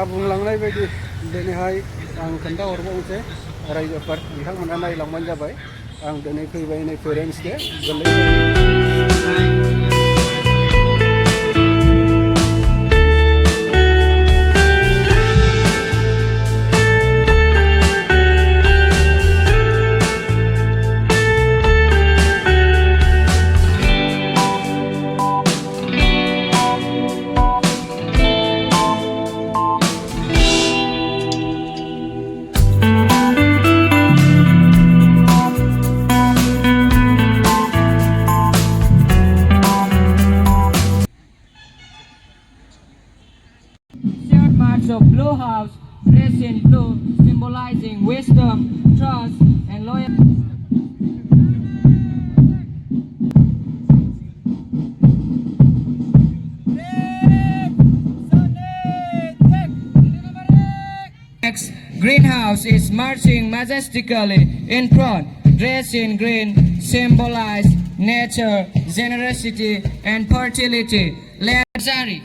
बुंलांनाय बायदि दिनैहाय आं खोन्थाहरबावनोसै रायजोफोर नोंथांमोना नायलांबानो जाबाय आं दिनै फैबाय नै पेरेन्ट्स डे गोरलै Shared marks of blue house, dressed in blue, symbolizing wisdom, trust, and loyalty. Next, greenhouse is marching majestically in front, dressed in green, symbolize nature, generosity, and fertility. Sorry.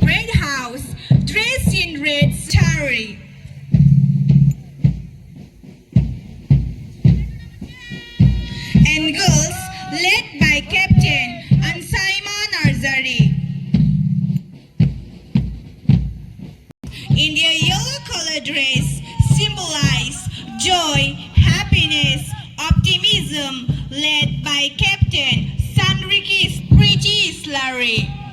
Red house, dressed in red starry. And girls led by Captain and Simon Arzari. In their yellow color dress symbolize joy, happiness, optimism, led by Captain Sanrikis Pretty Slurry.